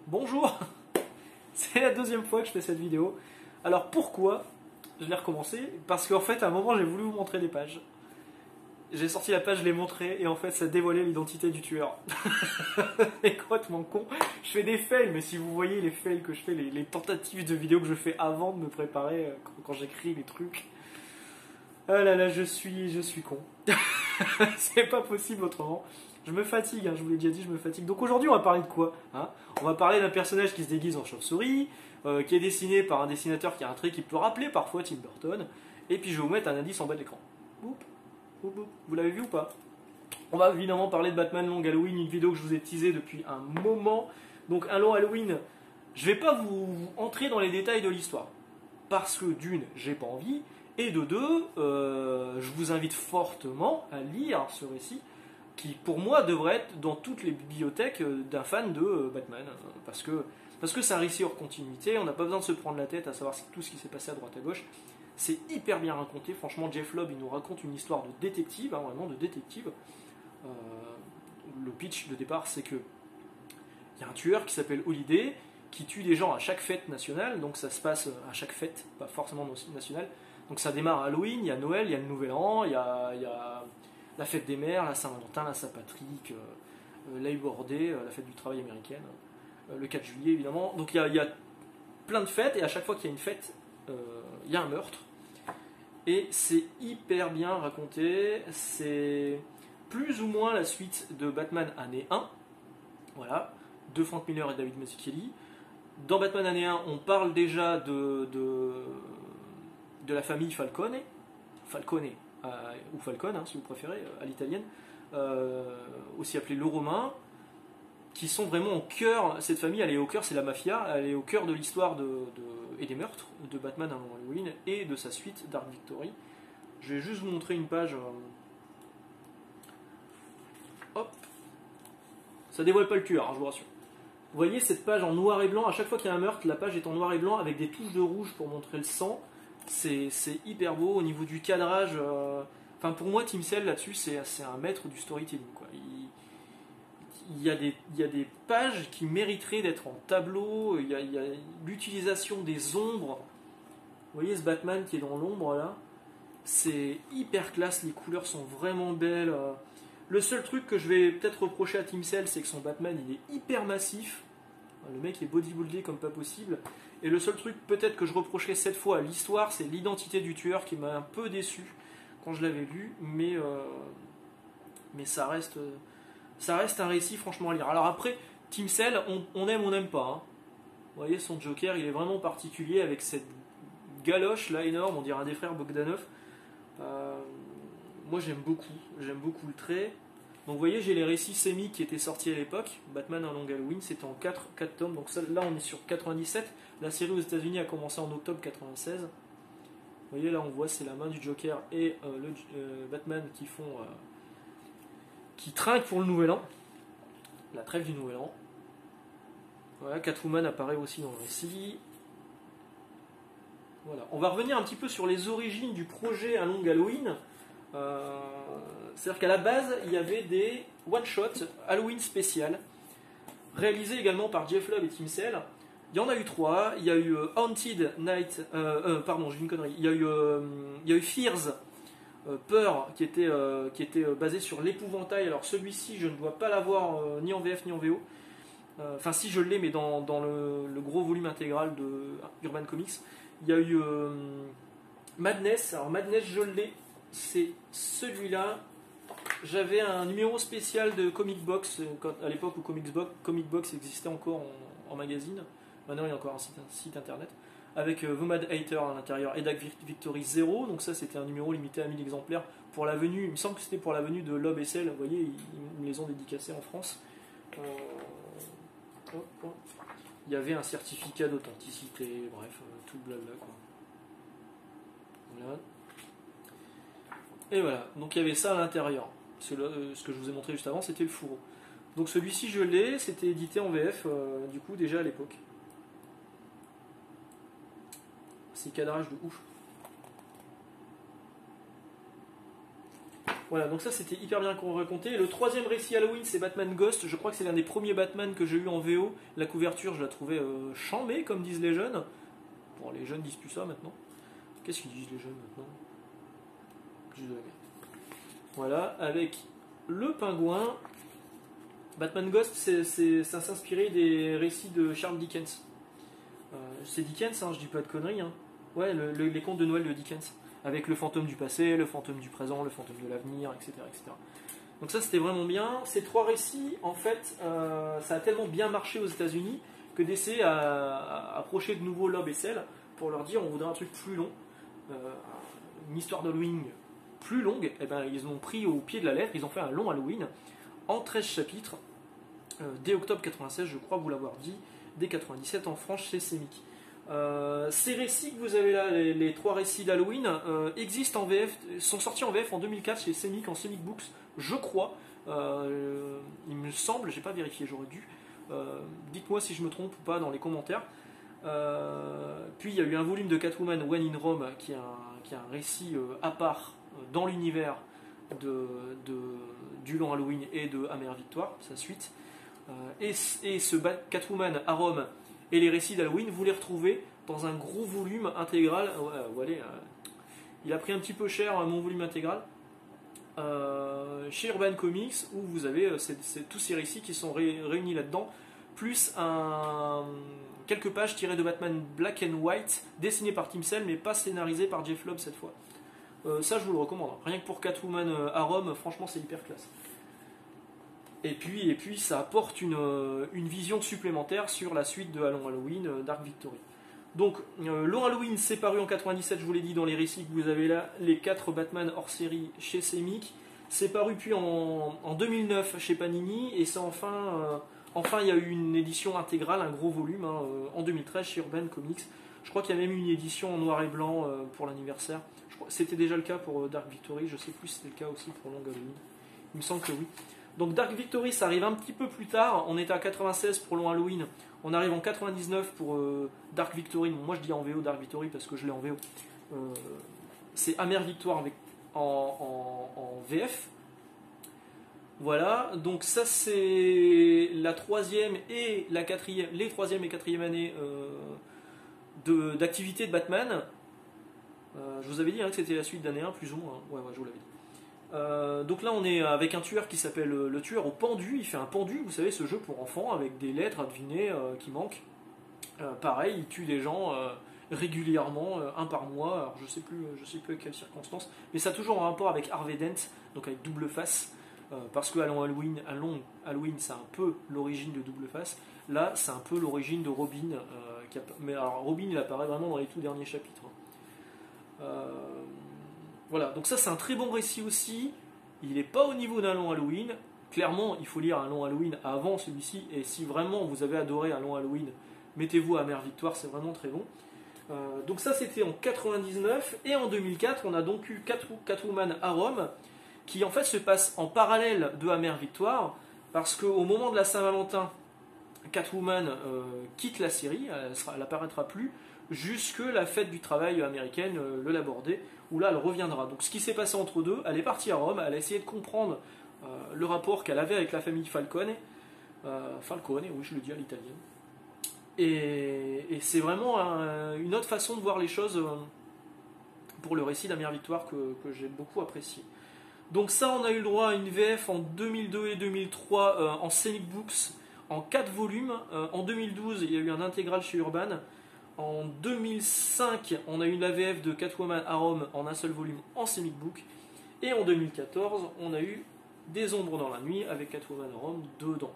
Bonjour. C'est la deuxième fois que je fais cette vidéo. Alors pourquoi je l'ai recommencé? Parce qu'en fait à un moment j'ai voulu vous montrer des pages. J'ai sorti la page, je l'ai montré et en fait ça dévoilait l'identité du tueur. C'est complètement con. Je fais des fails, mais si vous voyez les fails que je fais, les tentatives de vidéos que je fais avant de me préparer quand j'écris les trucs. Ah là là, je suis con. C'est pas possible autrement. Je me fatigue, hein, je vous l'ai déjà dit, je me fatigue. Donc aujourd'hui, on va parler de quoi, hein? On va parler d'un personnage qui se déguise en chauve-souris, qui est dessiné par un dessinateur qui a un trait qui peut rappeler parfois Tim Burton. Et puis je vais vous mettre un indice en bas de l'écran. Oup, oup, oup. Vous l'avez vu ou pas? On va évidemment parler de Batman Long Halloween, une vidéo que je vous ai teasée depuis un moment. Donc un Long Halloween, je vais pas vous entrer dans les détails de l'histoire. Parce que d'une, j'ai pas envie. Et de deux, je vous invite fortement à lire ce récit qui, pour moi, devrait être dans toutes les bibliothèques d'un fan de Batman. Parce que c'est un récit hors continuité, on n'a pas besoin de se prendre la tête à savoir tout ce qui s'est passé à droite à gauche. C'est hyper bien raconté, franchement, Jeff Loeb, il nous raconte une histoire de détective, hein, vraiment de détective. Le pitch de départ, c'est que il y a un tueur qui s'appelle Holiday, qui tue des gens à chaque fête nationale, donc ça se passe à chaque fête, pas forcément nationale. Donc ça démarre à Halloween, il y a Noël, il y a le Nouvel An, il y a la fête des mères, la Saint-Valentin, la Saint-Patrick, Labor Day, la fête du travail américaine, le 4 juillet évidemment. Donc il y a plein de fêtes et à chaque fois qu'il y a une fête, il y a un meurtre. Et c'est hyper bien raconté, c'est plus ou moins la suite de Batman année 1, voilà, de Frank Miller et David Mazzucchelli. Dans Batman année 1, on parle déjà de la famille Falcone, ou Falcone, hein, si vous préférez, à l'italienne, aussi appelée le Romain, qui sont vraiment au cœur, cette famille, elle est au cœur, c'est la mafia, elle est au cœur de l'histoire et des meurtres de Batman avant Halloween, et de sa suite, Dark Victory. Je vais juste vous montrer une page. Hop. Ça dévoile pas le tueur, hein, je vous rassure. Vous voyez cette page en noir et blanc, à chaque fois qu'il y a un meurtre, la page est en noir et blanc avec des touches de rouge pour montrer le sang. C'est hyper beau au niveau du cadrage. Enfin, pour moi, Tim Sale là-dessus, c'est un maître du storytelling, quoi. Il y a des pages qui mériteraient d'être en tableau. Il y a l'utilisation des ombres. Vous voyez ce Batman qui est dans l'ombre là? C'est hyper classe, les couleurs sont vraiment belles. Le seul truc que je vais peut-être reprocher à Tim Sale, c'est que son Batman il est hyper massif. Le mec est bodybuildé comme pas possible. Et le seul truc peut-être que je reprocherais cette fois à l'histoire, c'est l'identité du tueur qui m'a un peu déçu quand je l'avais lu. Mais ça reste un récit franchement à lire. Alors après, Tim Sale, on aime ou on n'aime pas, hein. Vous voyez, son Joker, il est vraiment particulier avec cette galoche là énorme, on dirait un des frères Bogdanov. Moi j'aime beaucoup le trait. Donc vous voyez, j'ai les récits sémiques qui étaient sortis à l'époque. Batman un Long Halloween, c'était en 4 tomes. Donc là on est sur 97. La série aux États-Unis a commencé en octobre 96. Vous voyez, là on voit, c'est la main du Joker et le Batman qui trinquent pour le Nouvel An. La trêve du Nouvel An. Voilà, Catwoman apparaît aussi dans le récit. Voilà. On va revenir un petit peu sur les origines du projet Un Long Halloween. C'est-à-dire qu'à la base, il y avait des one-shots Halloween spécial, réalisés également par Jeff Loeb et Tim Sale. Il y en a eu 3. Il y a eu Haunted Night, pardon, j'ai une connerie. Il y a eu Fears, Peur, qui était basé sur l'épouvantail. Alors celui-ci, je ne dois pas l'avoir ni en VF ni en VO. Enfin, si je l'ai, mais dans le gros volume intégral de Urban Comics. Il y a eu Madness. Alors Madness, je l'ai. C'est celui-là. J'avais un numéro spécial de Comic Box à l'époque où Comic Box existait encore en magazine. Maintenant il y a encore un site internet avec The Mad Hater à l'intérieur et Dark Victory 0. Donc ça c'était un numéro limité à 1000 exemplaires pour la venue. Il me semble que c'était pour la venue de Loeb et Sale. Vous voyez, ils me les ont dédicacés en France. Il y avait un certificat d'authenticité, bref, tout le blabla quoi. Voilà. Et voilà, donc il y avait ça à l'intérieur. Ce que je vous ai montré juste avant, c'était le fourreau. Donc celui-ci, je l'ai, c'était édité en VF, du coup, déjà à l'époque. C'est cadrage de ouf. Voilà, donc ça c'était hyper bien raconté. Et le troisième récit Halloween, c'est Batman Ghost. Je crois que c'est l'un des premiers Batman que j'ai eu en VO. La couverture, je la trouvais chambée, comme disent les jeunes. Bon, les jeunes disent plus ça maintenant. Qu'est-ce qu'ils disent les jeunes maintenant? Juste de la merde. Voilà, avec le pingouin. Batman Ghost, ça s'inspirait des récits de Charles Dickens. C'est Dickens, hein, je dis pas de conneries. Hein. Ouais, les contes de Noël de Dickens. Avec le fantôme du passé, le fantôme du présent, le fantôme de l'avenir, etc., etc. Donc ça, c'était vraiment bien. Ces trois récits, en fait, ça a tellement bien marché aux États-Unis que DC a approché de nouveau Loeb et Sell pour leur dire on voudrait un truc plus long, une histoire d'Halloween plus longue. Et ben, ils ont pris au pied de la lettre, ils ont fait un long Halloween en 13 chapitres, dès octobre 96, je crois vous l'avoir dit, dès 97 en France chez Semic. Ces récits que vous avez là, les trois récits d'Halloween, existent en VF, sont sortis en VF en 2004 chez Semic, en Semic Books, je crois. Il me semble, j'ai pas vérifié, j'aurais dû. Dites-moi si je me trompe ou pas dans les commentaires. Puis il y a eu un volume de Catwoman When in Rome qui est un récit à part dans l'univers du long Halloween et de Amère Victoire, sa suite. Et ce Catwoman à Rome et les récits d'Halloween, vous les retrouvez dans un gros volume intégral. Voilà, il a pris un petit peu cher mon volume intégral. Chez Urban Comics, où vous avez tous ces récits qui sont réunis là-dedans, plus quelques pages tirées de Batman Black and White, dessinées par Tim Sale, mais pas scénarisées par Jeff Loeb cette fois. Ça, je vous le recommande. Rien que pour Catwoman à Rome, franchement, c'est hyper classe. Et puis ça apporte une vision supplémentaire sur la suite de Long Halloween, Dark Victory. Donc, Long Halloween, c'est paru en 97, je vous l'ai dit, dans les récits que vous avez là, les 4 Batman hors série chez Semic. C'est paru puis en 2009 chez Panini, et c'est enfin, il y a eu une édition intégrale, un gros volume, hein, en 2013 chez Urban Comics. Je crois qu'il y a même eu une édition en noir et blanc pour l'anniversaire. C'était déjà le cas pour Dark Victory, je sais plus si c'était le cas aussi pour Long Halloween. Il me semble que oui. Donc Dark Victory, ça arrive un petit peu plus tard. On était à 96 pour Long Halloween. On arrive en 99 pour Dark Victory. Bon, moi je dis en VO Dark Victory parce que je l'ai en VO. C'est Amère Victoire en VF. Voilà, donc ça c'est la troisième et la quatrième, les troisième et quatrième années d'activité de Batman. Je vous avais dit hein, que c'était la suite d'année 1 plus ou moins. Ouais, je vous l'avais dit. Donc là on est avec un tueur qui s'appelle le tueur au pendu. Il fait un pendu, vous savez, ce jeu pour enfants avec des lettres à deviner qui manquent. Pareil, il tue des gens régulièrement, un par mois. Alors je sais plus avec quelles circonstances, mais ça a toujours un rapport avec Harvey Dent, donc avec Double Face, parce que Long Halloween, c'est un peu l'origine de Double Face. Là, c'est un peu l'origine de Robin. Mais alors Robin, il apparaît vraiment dans les tout derniers chapitres. Voilà, donc ça c'est un très bon récit aussi. Il n'est pas au niveau d'un long Halloween. Clairement, il faut lire un long Halloween avant celui-ci. Et si vraiment vous avez adoré un long Halloween, mettez-vous à Amère Victoire, c'est vraiment très bon. Donc ça c'était en 99. Et en 2004, on a donc eu Catwoman à Rome, qui en fait se passe en parallèle de Amère Victoire, parce qu'au moment de la Saint-Valentin, Catwoman quitte la série, elle n'apparaîtra plus, jusque la fête du travail américaine, le Labor Day, où là elle reviendra. Donc ce qui s'est passé entre deux, elle est partie à Rome, elle a essayé de comprendre le rapport qu'elle avait avec la famille Falcone. Falcone, oui je le dis à l'italienne. Et c'est vraiment une autre façon de voir les choses pour le récit d'Amère Victoire que j'ai beaucoup apprécié. Donc ça on a eu le droit à une VF en 2002 et 2003 en Scenic Books, en 4 volumes. En 2012 il y a eu un intégral chez Urban. En 2005, on a eu la VF de Catwoman à Rome en un seul volume en Scenic Book. Et en 2014, on a eu Des ombres dans la nuit avec Catwoman à Rome dedans.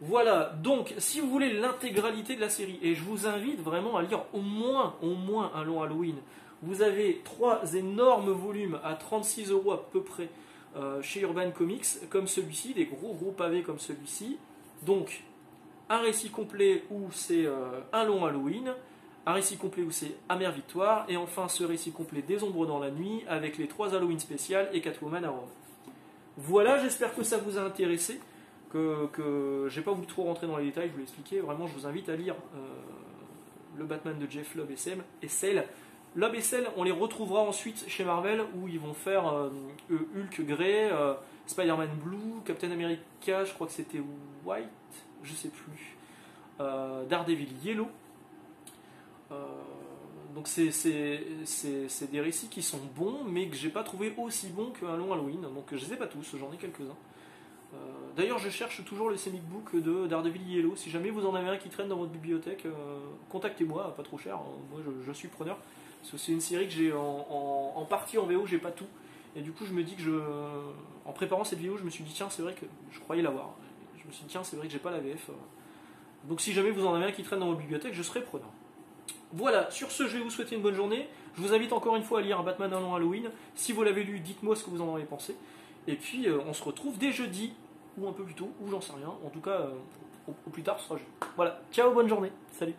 Voilà, donc si vous voulez l'intégralité de la série, et je vous invite vraiment à lire au moins un long Halloween, vous avez 3 énormes volumes à 36 € à peu près chez Urban Comics, comme celui-ci, des gros pavés comme celui-ci. Donc, un récit complet où c'est un long Halloween, un récit complet où c'est Amère Victoire, et enfin ce récit complet des ombres dans la nuit avec les 3 Halloween spéciales et Catwoman à Rome. Voilà, j'espère que ça vous a intéressé, que j'ai pas voulu trop rentrer dans les détails, je vous l'ai expliqué. Vraiment, je vous invite à lire le Batman de Jeff Loeb et Sale, L'ABCL, on les retrouvera ensuite chez Marvel où ils vont faire Hulk Grey, Spider-Man Blue, Captain America, je crois que c'était White, je sais plus, Daredevil Yellow. Donc c'est des récits qui sont bons, mais que j'ai pas trouvé aussi bons qu'un long Halloween. Donc je les ai pas tous, j'en ai quelques-uns. D'ailleurs, je cherche toujours le comic book de Daredevil Yellow. Si jamais vous en avez un qui traîne dans votre bibliothèque, contactez-moi, pas trop cher. Moi, je suis preneur. Parce que c'est une série que j'ai en partie en VO, j'ai pas tout. Et du coup, je me dis que en préparant cette vidéo, je me suis dit, tiens, c'est vrai que je croyais l'avoir. Je me suis dit, tiens, c'est vrai que j'ai pas la VF. Donc si jamais vous en avez un qui traîne dans votre bibliothèque, je serai preneur. Voilà, sur ce, je vais vous souhaiter une bonne journée. Je vous invite encore une fois à lire Batman un long Halloween. Si vous l'avez lu, dites-moi ce que vous en avez pensé. Et puis, on se retrouve dès jeudi, ou un peu plus tôt, ou j'en sais rien. En tout cas, au plus tard, ce sera jeudi. Voilà, ciao, bonne journée. Salut.